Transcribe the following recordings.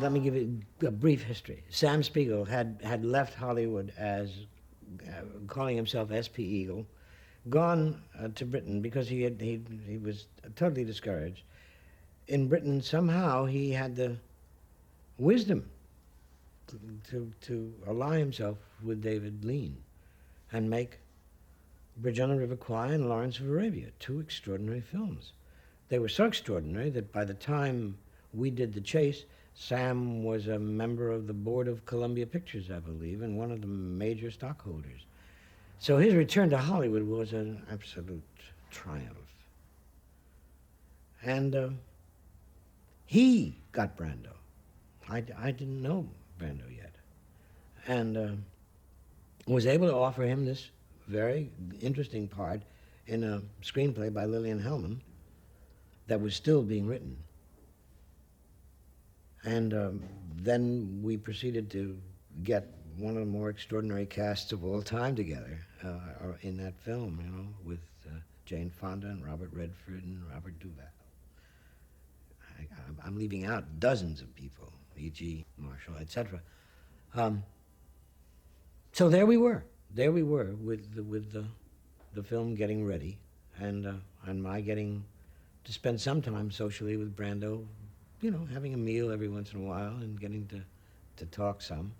let me give you a brief history. Sam Spiegel had left Hollywood as calling himself S.P. Eagle, gone to Britain because he was totally discouraged. In Britain, somehow he had the wisdom to ally himself with David Lean and make Bridge on the River Kwai and Lawrence of Arabia, two extraordinary films. They were so extraordinary that by the time we did The Chase, Sam was a member of the board of Columbia Pictures, I believe, and one of the major stockholders. So his return to Hollywood was an absolute triumph. And he got Brando. I didn't know Brando yet. And was able to offer him this very interesting part in a screenplay by Lillian Hellman that was still being written. And then we proceeded to get one of the more extraordinary casts of all time together in that film, you know, with Jane Fonda and Robert Redford and Robert Duvall. I'm leaving out dozens of people, E.G. Marshall, etc. So there we were with the film getting ready, and my getting to spend some time socially with Brando, you know, having a meal every once in a while and getting to talk some,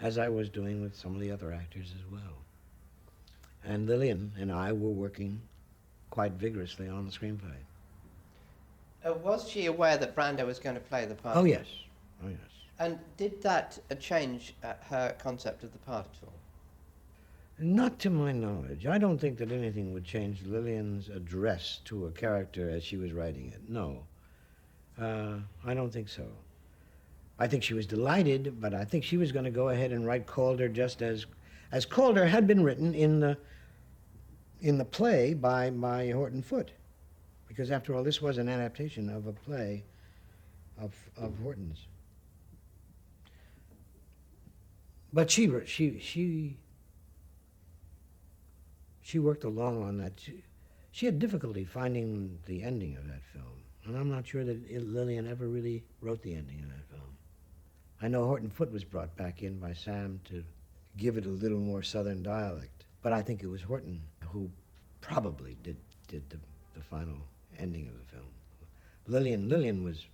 as I was doing with some of the other actors as well. And Lillian and I were working quite vigorously on the screenplay. Was she aware that Brando was going to play the part? Oh, yes. Oh, yes. And did that change her concept of the part at all? Not to my knowledge. I don't think that anything would change Lillian's address to a character as she was writing it. No. I don't think so. I think she was delighted, but I think she was going to go ahead and write Calder just as Calder had been written in the play by Horton Foote. Because after all, this was an adaptation of a play of Horton's. But she worked along on that. She had difficulty finding the ending of that film. And I'm not sure that Lillian ever really wrote the ending of that film. I know Horton Foote was brought back in by Sam to give it a little more Southern dialect. But I think it was Horton who probably did the final ending of the film. Lillian was,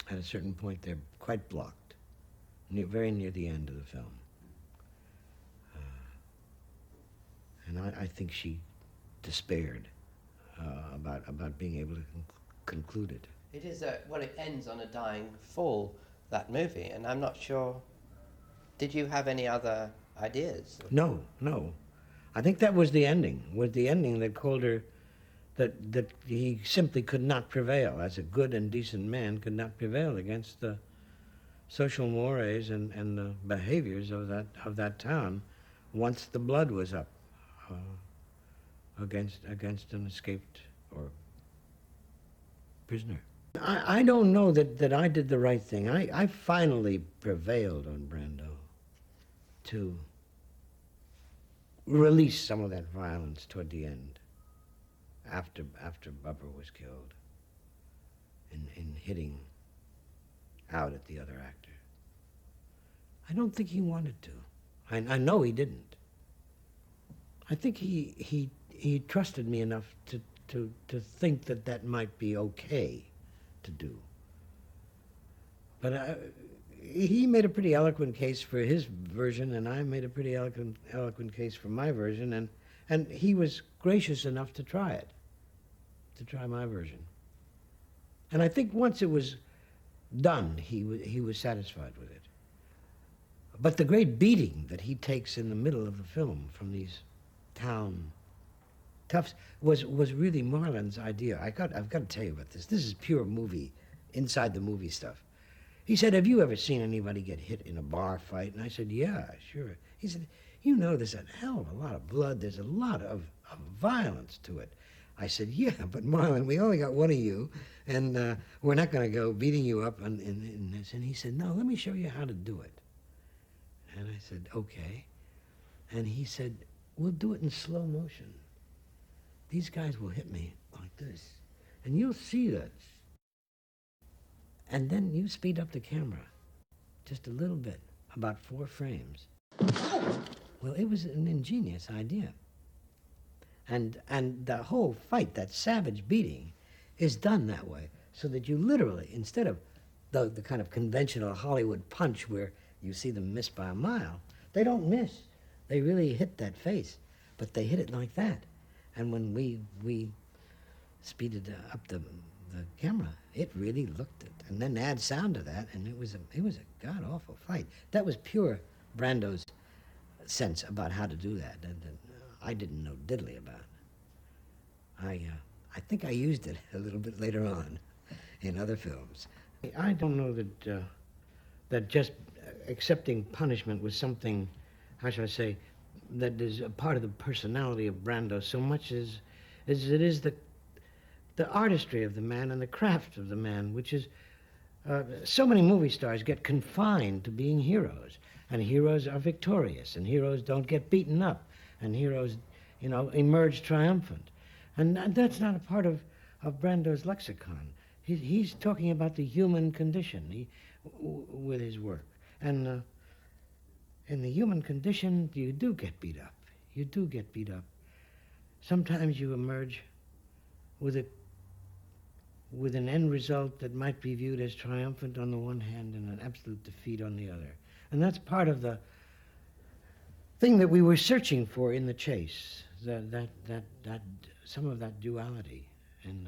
at a certain point there, quite blocked, very near the end of the film. And I think she despaired about being able to conclude it. It is well, it ends on a dying fall, that movie, and I'm not sure. Did you have any other ideas? No. I think that was the ending. That Calder, that he simply could not prevail as a good and decent man, could not prevail against the social mores and the behaviors of that town once the blood was up against an escaped or prisoner. I don't know that I did the right thing. I finally prevailed on Brando to release some of that violence toward the end, after Bubba was killed, in hitting out at the other actor. I don't think he wanted to. I know he didn't. I think he trusted me enough to think that might be okay to do. But he made a pretty eloquent case for his version, and I made a pretty eloquent case for my version, and he was gracious enough to try my version. And I think once it was done, he was satisfied with it. But the great beating that he takes in the middle of the film from these town toughs was really Marlon's idea. I've got to tell you about this. This is pure movie, inside the movie stuff. He said, "Have you ever seen anybody get hit in a bar fight?" And I said, "Yeah, sure." He said, "You know, there's a hell of a lot of blood. There's a lot of violence to it." I said, "Yeah, but Marlon, we only got one of you, and we're not going to go beating you up in this." And he said, "No, let me show you how to do it." And I said, "Okay." And he said, "We'll do it in slow motion. These guys will hit me like this, and you'll see that." and then you speed up the camera just a little bit, about 4 frames. Well, it was an ingenious idea. And the whole fight, that savage beating, is done that way, so that you literally, instead of the kind of conventional Hollywood punch where you see them miss by a mile, they don't miss. They really hit that face, but they hit it like that. And when we speeded up the camera, it really looked it. And then add sound to that, and it was a god-awful fight. That was pure Brando's sense about how to do that. And I didn't know diddly about it. I think I used it a little bit later on in other films. I don't know that just accepting punishment was something, how should I say, that is a part of the personality of Brando so much as it is the artistry of the man and the craft of the man, which is so many movie stars get confined to being heroes, and heroes are victorious, and heroes don't get beaten up, and heroes, emerge triumphant. And that's not a part of Brando's lexicon. He's talking about the human condition with his work. And in the human condition, you do get beat up. You do get beat up. Sometimes you emerge with an end result that might be viewed as triumphant on the one hand and an absolute defeat on the other. And that's part of the thing that we were searching for in The Chase, that some of that duality. And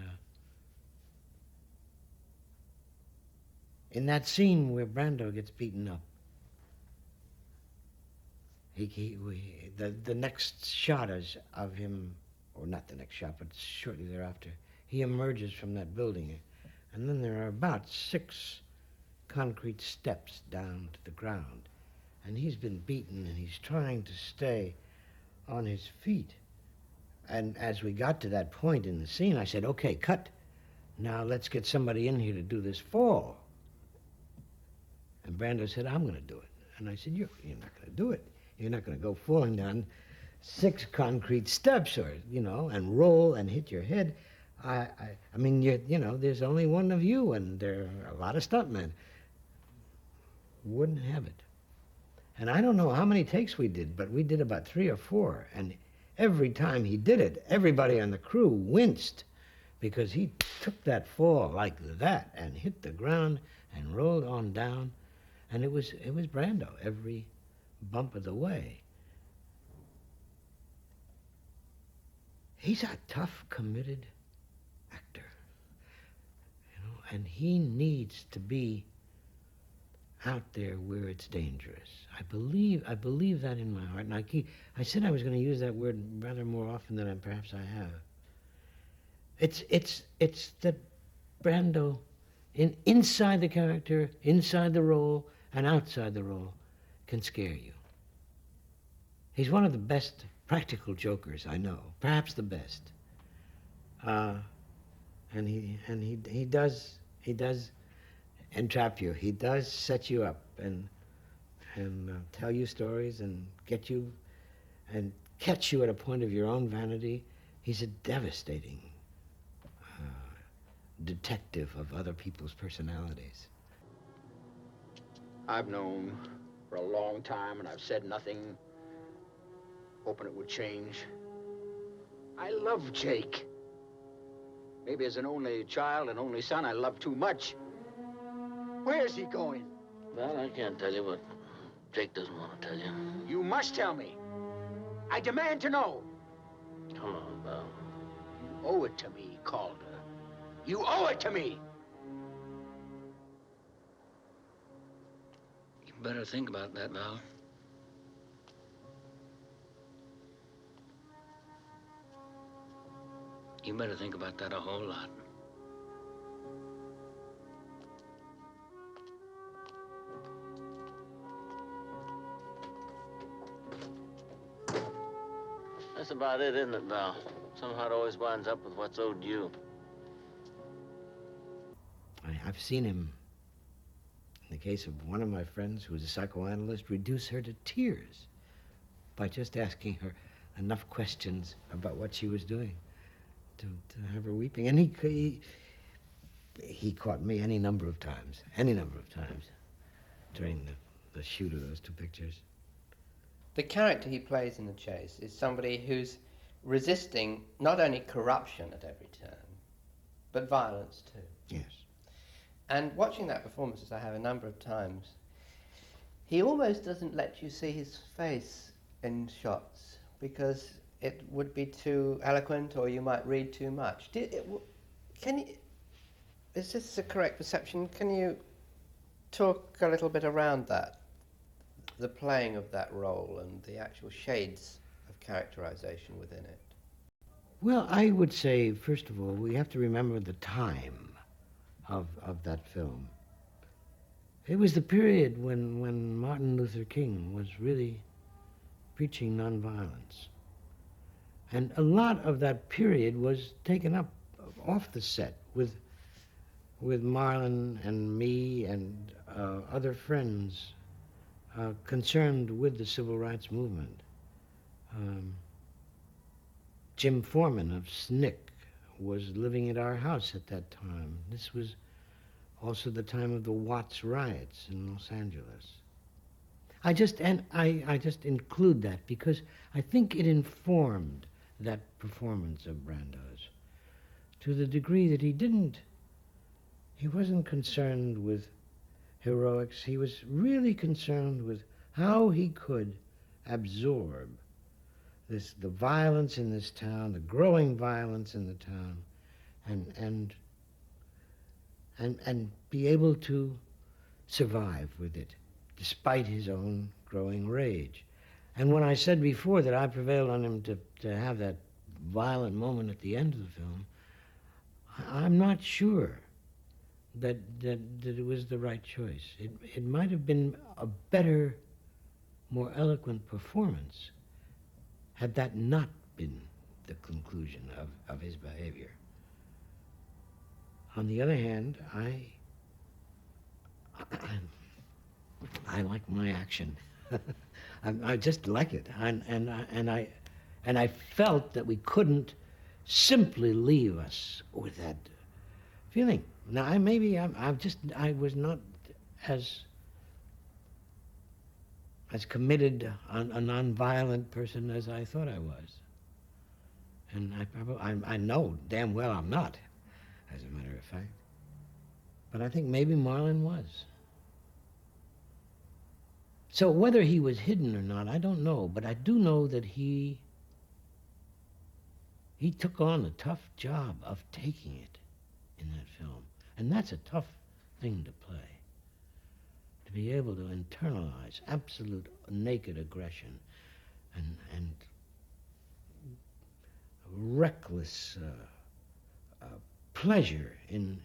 in that scene where Brando gets beaten up, the next shot is of him, or not the next shot, but shortly thereafter, he emerges from that building, and then there are about 6 concrete steps down to the ground, and he's been beaten, and he's trying to stay on his feet. And as we got to that point in the scene, I said, okay, cut. Now let's get somebody in here to do this fall. And Brando said, I'm going to do it. And I said, you're not going to do it. You're not going to go falling down 6 concrete steps, or, and roll and hit your head. I mean, there's only one of you, and there are a lot of stuntmen. Wouldn't have it. And I don't know how many takes we did, but we did about 3 or 4. And every time he did it, everybody on the crew winced, because he took that fall like that and hit the ground and rolled on down. And it was Brando every bump of the way. He's a tough, committed actor, and he needs to be out there where it's dangerous. I believe that in my heart, and I said I was going to use that word rather more often than perhaps I have. It's that Brando, inside the character, inside the role, and outside the role, can scare you. He's one of the best practical jokers I know, perhaps the best. And he does entrap you. He does set you up and tell you stories and get you and catch you at a point of your own vanity. He's a devastating detective of other people's personalities. I've known for a long time, and I've said nothing hoping it would change. I love Jake. Maybe as an only child and only son, I love too much. Where's he going? Well, I can't tell you, but Jake doesn't want to tell you. You must tell me. I demand to know. Come on, Val. You owe it to me, Calder. You owe it to me. You better think about that, Val. You better think about that a whole lot. That's about it, isn't it, Val? Somehow it always winds up with what's owed you. I've seen him, in the case of one of my friends who was a psychoanalyst, reduce her to tears by just asking her enough questions about what she was doing to have her weeping. And he caught me any number of times, during the shoot of those two pictures. The character he plays in The Chase is somebody who's resisting not only corruption at every turn, but violence too. Yes. And watching that performance, as I have a number of times, he almost doesn't let you see his face in shots because it would be too eloquent or you might read too much. Is this a correct perception? Can you talk a little bit around that, the playing of that role and the actual shades of characterization within it? Well, I would say, first of all, we have to remember the time of that film. It was the period when Martin Luther King was really preaching nonviolence. And a lot of that period was taken up off the set with Marlon and me and other friends concerned with the civil rights movement. Jim Foreman of SNCC was living at our house at that time. This was also the time of the Watts riots in Los Angeles. I just include that because I think it informed that performance of Brando's to the degree that he wasn't concerned with heroics. He was really concerned with how he could absorb the violence in this town, the growing violence in the town, and be able to survive with it, despite his own growing rage. And when I said before that I prevailed on him to have that violent moment at the end of the film, I'm not sure that it was the right choice. It might have been a better, more eloquent performance had that not been the conclusion of his behavior. On the other hand, I like my action. I just like it, and I felt that we couldn't simply leave us with that feeling. Now, I was not as committed a nonviolent person as I thought I was, and I know damn well I'm not, as a matter of fact. But I think maybe Marlon was. So whether he was hidden or not, I don't know, but I do know that he took on a tough job of taking it in that film. And that's a tough thing to play, to be able to internalize absolute naked aggression and reckless pleasure in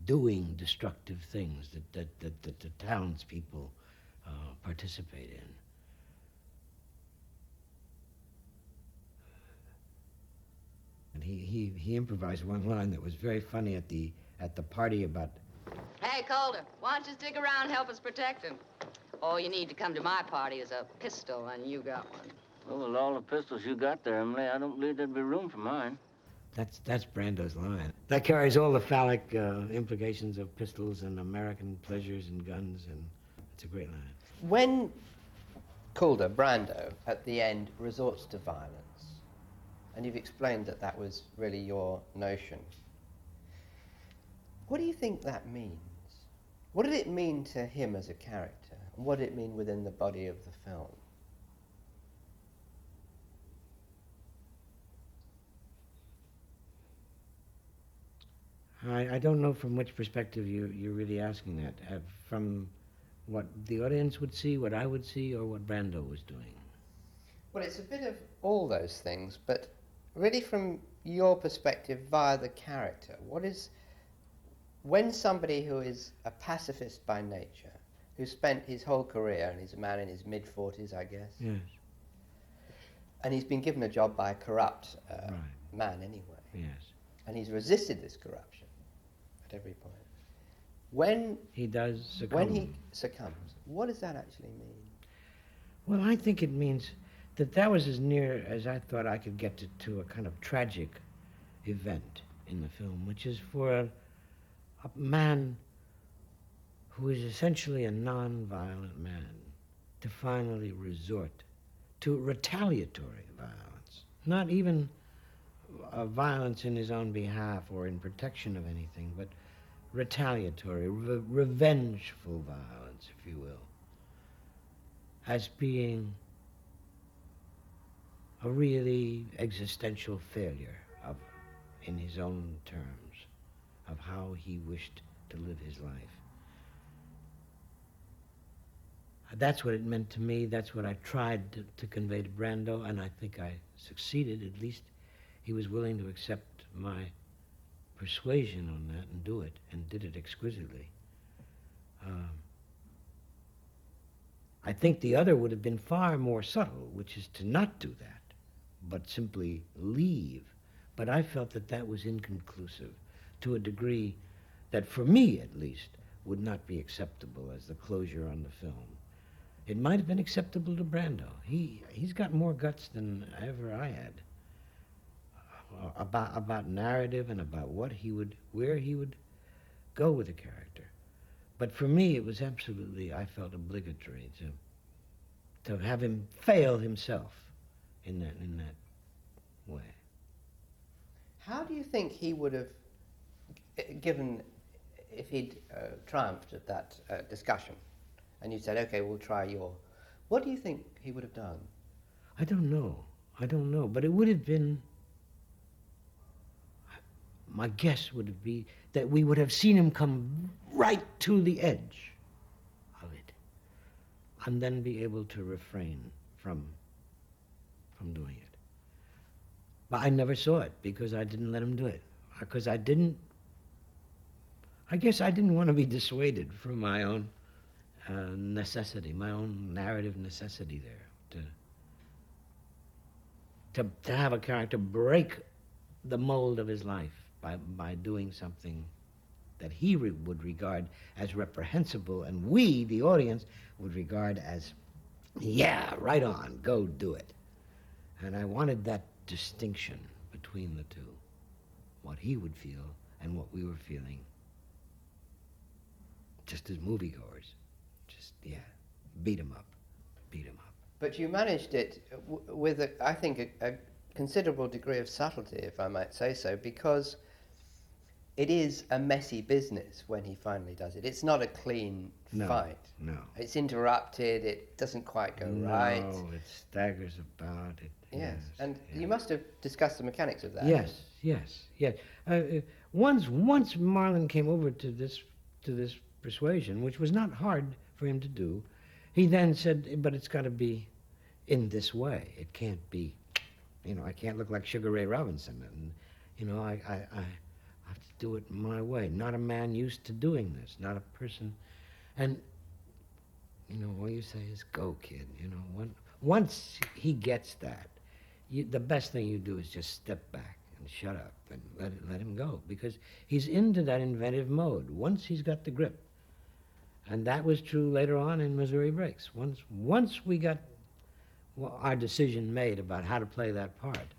doing destructive things that the townspeople participate in. And he improvised one line that was very funny at the party about. Hey, Calder, why don't you stick around and help us protect him? All you need to come to my party is a pistol, and you got one. Well, with all the pistols you got there, Emily, I don't believe there'd be room for mine. That's Brando's line. That carries all the phallic implications of pistols and American pleasures and guns, and it's a great line. When Calder, Brando, at the end resorts to violence, and you've explained that that was really your notion, what do you think that means? What did it mean to him as a character? And what did it mean within the body of the film? I don't know from which perspective you're really asking that. From what the audience would see, what I would see, or what Brando was doing? Well, it's a bit of all those things, but really from your perspective via the character, when somebody who is a pacifist by nature, who spent his whole career, and he's a man in his mid-40s, I guess, Yes. and he's been given a job by a corrupt Right. man anyway, Yes. and he's resisted this corruption at every point. When He does succumb. When he succumbs, what does that actually mean? Well, I think it means that was as near as I thought I could get to a kind of tragic event in the film, which is for a man who is essentially a non-violent man to finally resort to retaliatory violence, not even violence in his own behalf or in protection of anything, but retaliatory, revengeful violence, if you will, as being a really existential failure of, in his own terms, of how he wished to live his life. That's what it meant to me. That's what I tried to convey to Brando, and I think I succeeded. At least he was willing to accept my persuasion on that and do it, and did it exquisitely. I think the other would have been far more subtle, which is to not do that, but simply leave. But I felt that that was inconclusive to a degree that, for me at least, would not be acceptable as the closure on the film. It might have been acceptable to Brando. He's got more guts than ever I had about narrative and about where he would go with a character. But for me, it was absolutely, I felt, obligatory to have him fail himself in that way. How do you think he would have given, if he'd triumphed at that discussion, and you said, okay, we'll try your, what do you think he would have done? I don't know, but it would have been, my guess would be that we would have seen him come right to the edge of it, and then be able to refrain from doing it. But I never saw it because I didn't let him do it. Because I guess I didn't want to be dissuaded from my own necessity, my own narrative necessity there, to have a character break the mold of his life by doing something that he would regard as reprehensible, and we, the audience, would regard as, yeah, right on, go do it. And I wanted that distinction between the two, what he would feel and what we were feeling, just as moviegoers. Just, yeah, beat him up. But you managed it with, I think, a considerable degree of subtlety, if I might say so, because it is a messy business when he finally does it. It's not a clean fight. No. It's interrupted, it doesn't quite go right. No, it staggers about it. Yes, and yeah. you must have discussed the mechanics of that. Yes. Once Marlon came over to this persuasion, which was not hard for him to do, he then said, but it's got to be in this way. It can't be, I can't look like Sugar Ray Robinson. And, I have to do it my way. Not a man used to doing this, not a person. And, all you say is, go, kid. Once he gets that, the best thing you do is just step back and shut up and let him go, because he's into that inventive mode once he's got the grip. And that was true later on in Missouri Breaks. Once we got our decision made about how to play that part,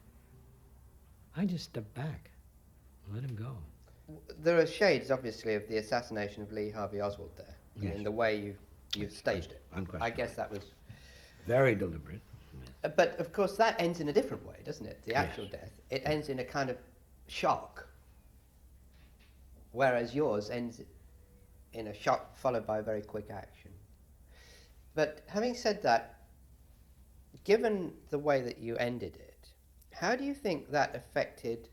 I just stepped back and let him go. There are shades, obviously, of the assassination of Lee Harvey Oswald there, Yes. in the way you've staged it. Unquestionably. I guess that was... Very deliberate. But, of course, that ends in a different way, doesn't it? The actual Yes. death. It ends in a kind of shock, whereas yours ends in a shock followed by a very quick action. But having said that, given the way that you ended it, how do you think that affected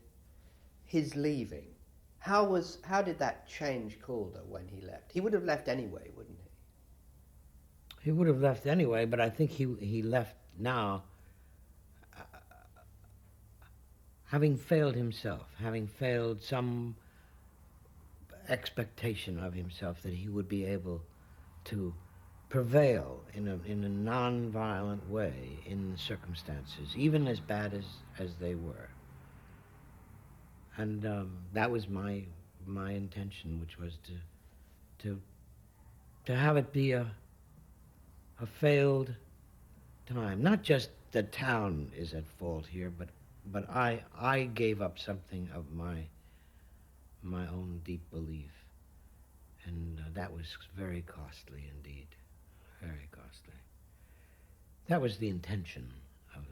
his leaving? How did that change Calder when he left? He would have left anyway, wouldn't he? He would have left anyway, but I think he left now having failed himself, having failed some expectation of himself that he would be able to prevail in a non-violent way in the circumstances, even as bad as they were. And that was my intention, which was to have it be a failed time. Not just the town is at fault here, but I gave up something of my my own deep belief. And that was very costly indeed, very costly. That was the intention of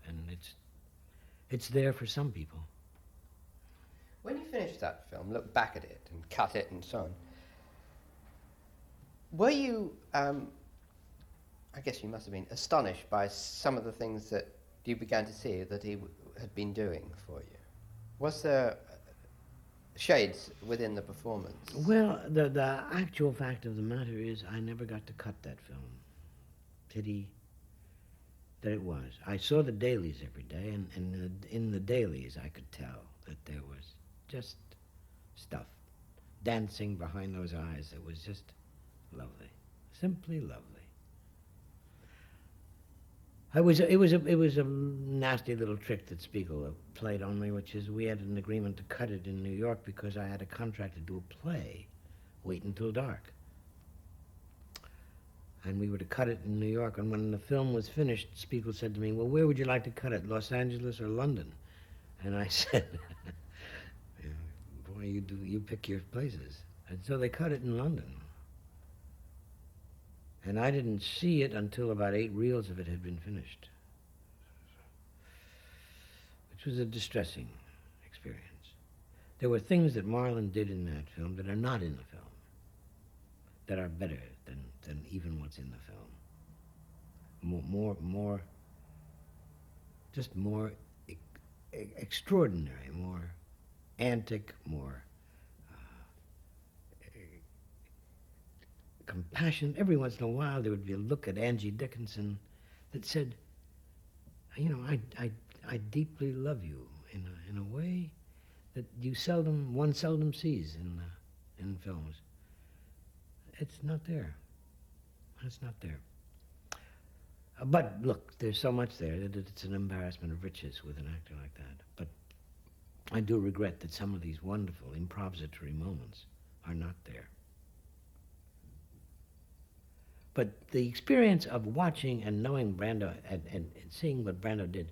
and it's there for some people. When you finished that film, looked back at it and cut it and so on, were you, I guess you must have been astonished by some of the things that you began to see that he had been doing for you? Was there shades within the performance? Well, the actual fact of the matter is I never got to cut that film. Pity that it was. I saw the dailies every day, and in the dailies I could tell that there was just stuff dancing behind those eyes that was just lovely, simply lovely. It was a nasty little trick that Spiegel played on me, which is we had an agreement to cut it in New York because I had a contract to do a play, Wait Until Dark. And we were to cut it in New York, and when the film was finished, Spiegel said to me, well, where would you like to cut it, Los Angeles or London? And I said, boy, you pick your places. And so they cut it in London. And I didn't see it until about 8 reels of it had been finished, which was a distressing experience. There were things that Marlon did in that film that are not in the film, that are better than even what's in the film. More extraordinary, more antic, more compassionate. Every once in a while there would be a look at Angie Dickinson that said, you know, I deeply love you in a way that one seldom sees in films. It's not there. It's not there. But look, there's so much there that it's an embarrassment of riches with an actor like that. But I do regret that some of these wonderful improvisatory moments are not there. But the experience of watching and knowing Brando and seeing what Brando did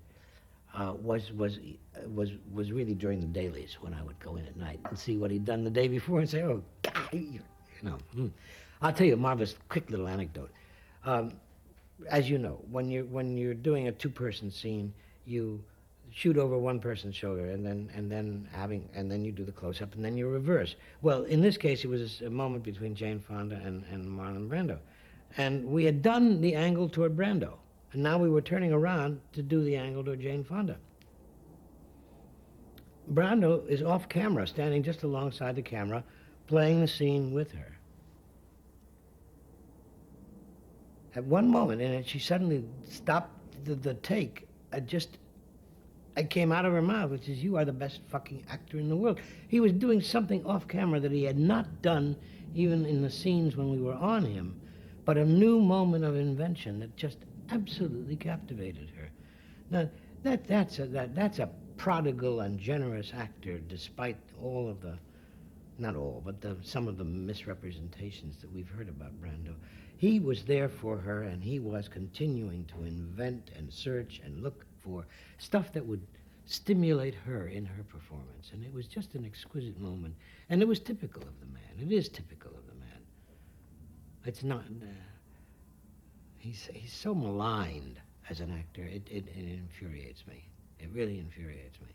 was really during the dailies when I would go in at night and see what he'd done the day before and say, oh, God, you know. I'll tell you a marvelous, quick little anecdote. As you know, when you're doing a two-person scene, you shoot over one person's shoulder and then you do the close-up and then you reverse. Well, in this case, it was a moment between Jane Fonda and Marlon Brando. And we had done the angle toward Brando, and now we were turning around to do the angle toward Jane Fonda. Brando is off camera, standing just alongside the camera, playing the scene with her. At one moment in it, she suddenly stopped the take. It came out of her mouth, which is, you are the best fucking actor in the world. He was doing something off camera that he had not done even in the scenes when we were on him, but a new moment of invention that just absolutely captivated her. Now, that's a prodigal and generous actor, despite all of the, not all, but some of the misrepresentations that we've heard about Brando. He was there for her, and he was continuing to invent and search and look for stuff that would stimulate her in her performance. And it was just an exquisite moment. And it was typical of the man. It is typical of the man. It's not, he's so maligned as an actor, it infuriates me. It really infuriates me.